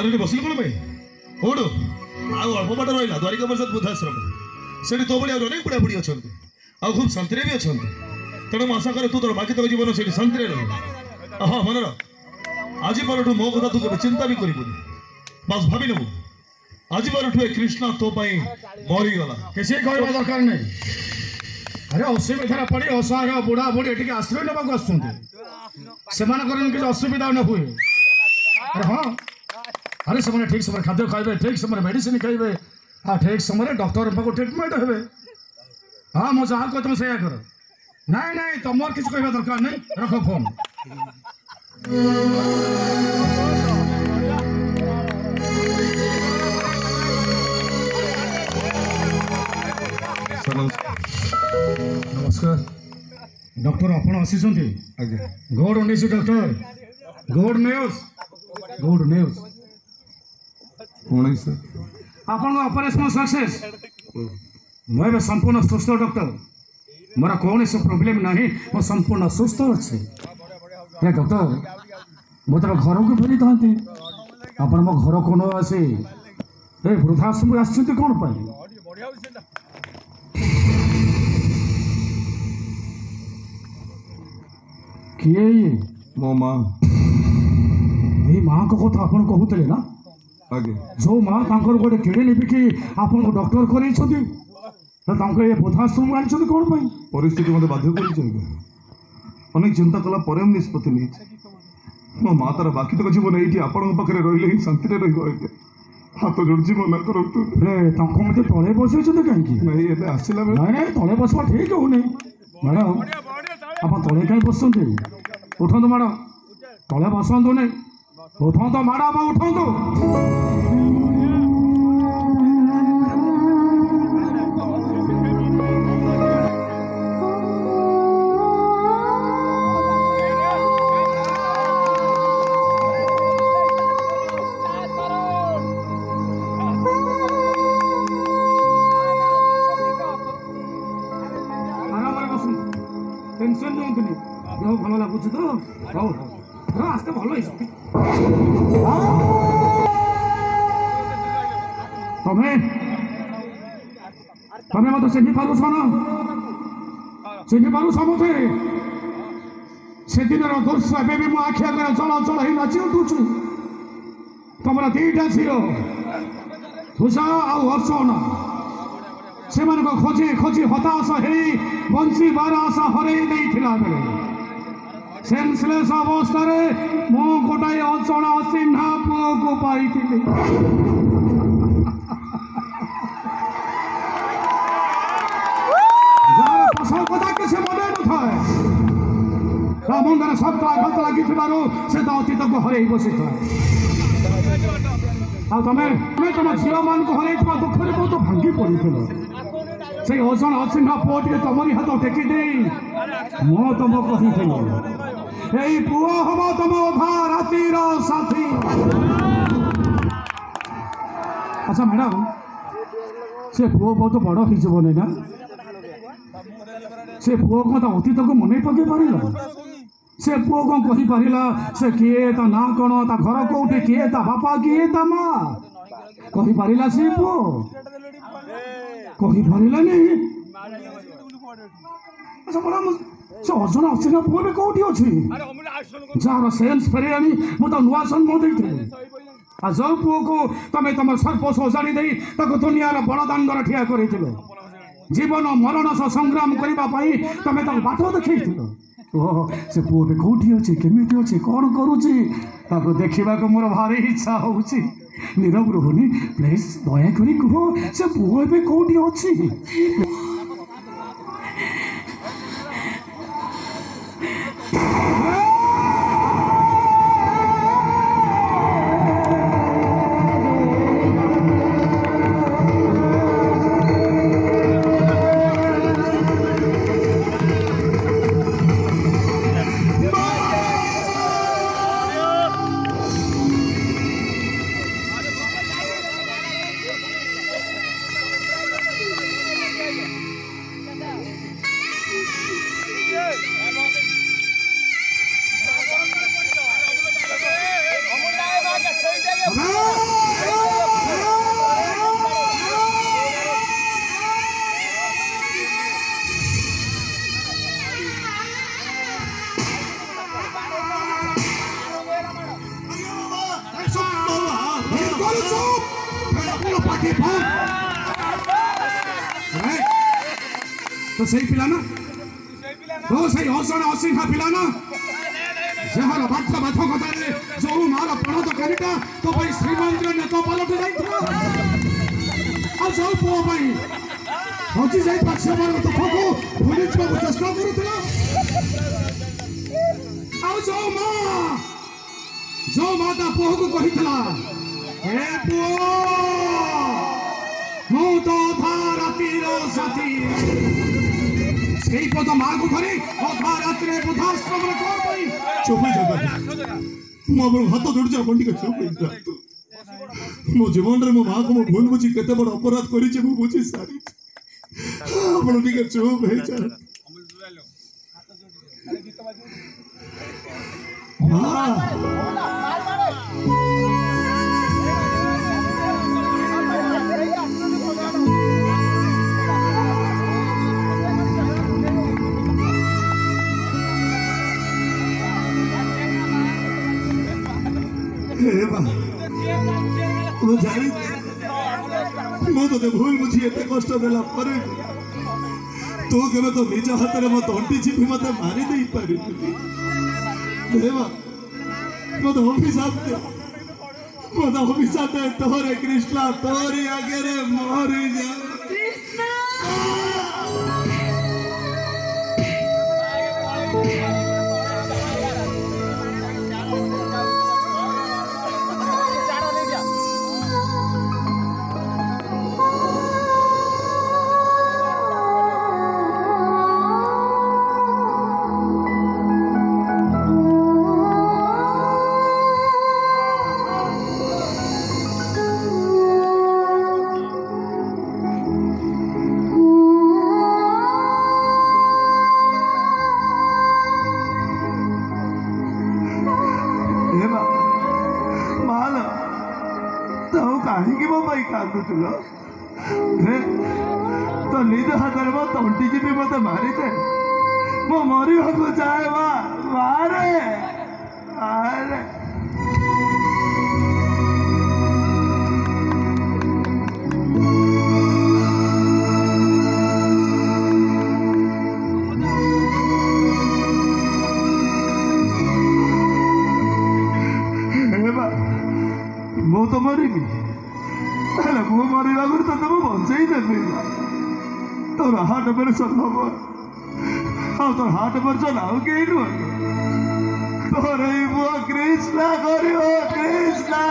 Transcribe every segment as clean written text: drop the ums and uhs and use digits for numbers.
बारे बसिल कौन भाई उठ आउ अल्प बाट रहा द्वारिका प्रसाद बुद्धाश्रम से तो भाई अनेक बुढ़ा बुढ़ी अच्छा आ खूब शांति भी अच्छा तेणु आशा करे तू तोर बाकी तक जीवन से शांति रह हाँ मन आज पर मो कथा तू केवे चिंता भी कर बस भावी नबू आज पर कृष्णा तो मरीगला किसी कहवा दरकार नहीं अरे असुविधा पड़ी असहाय बुढ़ा बुढ़ी एटिके आश्रय नेबाक आसुँच असुविधा न हुए अरे हाँ अरे से ठीक समय खाद्य खाइबे ठीक समय मेडिसिन खाइबे हाँ ठीक समय डॉक्टर पाक ट्रिटमेंट हे हाँ मो जहाँ कह तुम सैया कर नाई नाई तुम किसी कहवा दरकार नहीं रख फोन नमस्कार डॉक्टर आपण आसी good news doctor good news कौन सर आपण ऑपरेशन सक्सेस मैं संपूर्ण सुस्थ डॉक्टर मोर कौन सा प्रोब्लेम नहीं मो संपूर्ण सुस्थ अच्छे हे डॉक्टर मो तर घर को फेरी था आपण मो घर कौन आसे ए वृद्धाश्रम आसते कौन पाई किए ये मो माँ ये माँ को कथा आपण कहते ना आगे जो माँ तांकर गोटे किड़े लिपिकी आपण को डॉक्टर करे ये वृद्धाश्रम आनी कौन पाई परिस्थिति मत बाध्य कर अनेक चिंता कला पर निष्पत्ति नहीं मो माँ तार बाकी तक जीवन ये आपण पाखे रही ही शांति रही हाथ जोड़ी मना करूँ मत तले बस कहीं आसला नहीं तले बसवा ठीक हो मैडम आप तले कहीं बसते उठंतु मैडम तले बसतु नहीं उठंतु मैडम उठंतु टेंशन नहीं देह भल लगुच तो हाँ आस्ते भल तमें तमें मत चिन्ह पारुस चिन्ह पारुस मत से दिन दृश्य एवं भी मो आखि आगे चल चल ही नाची उठुचु तुम दीटा झील तुषा आर्चना से खोजी खोजी हताश हो बंशी बार आशा हरई बेले सेन्सलेस अवस्था मु गोटाए अचना चिन्हा पुओ को पाई जार फसल कथा किसी मन न था मुंडर शब्द आघात लगी से तो अतीत को हरई बसी था तुम्हें तुम झील मान को हरई दुखरे बहुत भांगी पड़ी से ओजन अचिन्ह पुओटे तुमरी हाथ टेकी दे मो तुम कही पुओ हम तुम अधा रातिर साथी अच्छा मैडम से पुओ बहुत बड़ हो ना से पुओ कौन तो अतीत को मन पकई पार से पुओ कौन कही पार से किए ता ना कौन ता घर कौटे किए ता बापा किए ता माँ कही पार से पुओ कही पारानी अच्छा मैडम से अर्जुन अचिन्ह पुओ भी कौटी अच्छी जार सेन्स फेरे मुझे नुआ जन्म देते जो पुओ को तुम तुम सर्प सजाड़ी दे दुनियार बड़दांगर ठिया कर जीवन मरण सह संग्राम करने तुम बाट देखी से पुओ भी कौटी अच्छे केमी अच्छे कौन करुच्ची देखा मोर भारी इच्छा हो नीरव रोहनी प्लीज दयाकोरी कह से पुओ ए कौटी अच्छी दीपक तो सही पिला ना तो सही हसन असिंहा पिला ना जहार बाथ बाथ कथारे जो मार पण तो कानिटा तो भाई श्रीमंदिर नेता पलट जाइथला आ जो पुओ भाई हजी जाई पाछे मार तो फको पुलिस को चेष्टा करूथला आ जो माता पुओ को कहिथला हे पुओ मु तो था रातिर साथी সেই পদ মাগু ধরে অধা রাত্রে বুধাশ্রম রে কর পাই চুপ হয়ে যাবে ମୁଁ ଆପଣଙ୍କ ହାତ ଯୋଡୁଛି ଆପଣ ଟିକେ ଚୁପ ହେଇଯାଆନ୍ତୁ ମୋ ଜୀବନରେ ମୋ ମାଆକୁ ମୁଁ ଭୁଲ ବୁଝି କେତେ ବଡ଼ ଅପରାଧ କରିଛି ମୁଁ ବୁଝି ସାରିଛି ଆପଣ ଟିକେ ଚୁପ ହେଇଯାଆନ୍ତୁ ମୁଁ ଜାଣି ମୁଁ ତୋତେ ଭୁଲ ବୁଝି ଏତେ କଷ୍ଟ ଦେଲା ପରେ ତୁ କେବେ ତ ନିଜ ହାତରେ ମୋ ତଣ୍ଟି ଚିପି ମତେ ମାରି ଦେଇପାରିବୁନି ଦେବା ମତେ ଅଭିଶାପ ଦେ ମତେ ଅଭିଶାପ ଦେ ତୋରେ କୃଷ୍ଣ ତୋରି ଆଗରେ ମରି ଯା तो निज हाथ में तंटी जी मत मारी दे मो मरिया को जाए मारे मारे मु तो मरी मु मरवा तो तुम बचे देवी तोर हार्ट ऑपरेशन हम तोर हार्ट ऑपरेशन आउ कई नुह तोर पुओ कृष्णा कर कृष्णा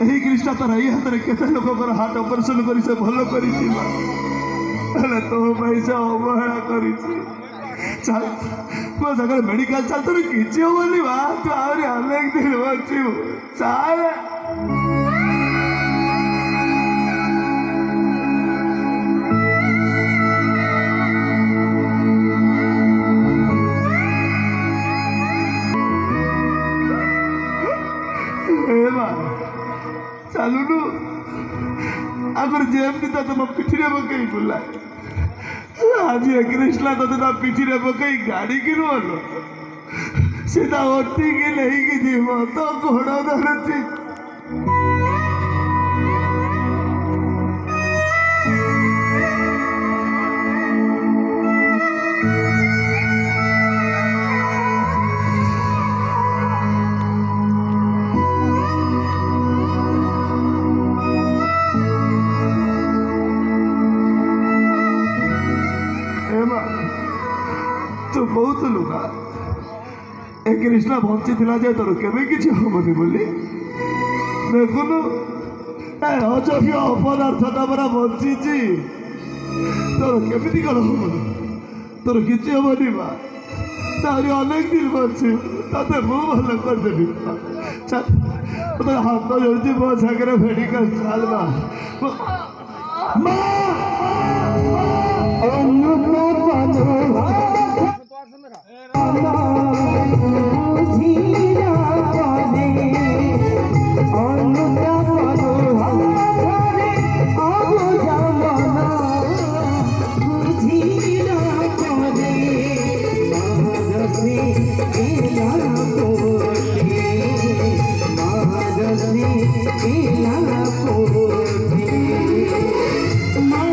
यही कृष्णा तोर ये हाथ में केते लोक हार्ट ऑपरेशन कर भल कर तो से अवहेला कर मो सागर मेडिकल चल तो किसी होनी बा तू आहरी अनेक दिन बचु चल चलुनु आगर जेमती तो तुम पिठी में पकई बुला आज कृष्णा तो पिठी में पकई गाड़ी की रो सीधा ओटी की नहीं की जीव तो घोड़ा धरती तो बहुत लुका ए कृष्णा बंची थिला जे तोर केबे किछि होबनी बोली देखुनु ए अजय अपदार्थटा बरा बंची छी तोर केबिति कोन होबनी तोर किछि होबनी बा तारी अनेक दिन बंची तते मु भल कर देबी चल तो हाथ जोड़ती मो सागरे मेडिकल चल बा मां ମା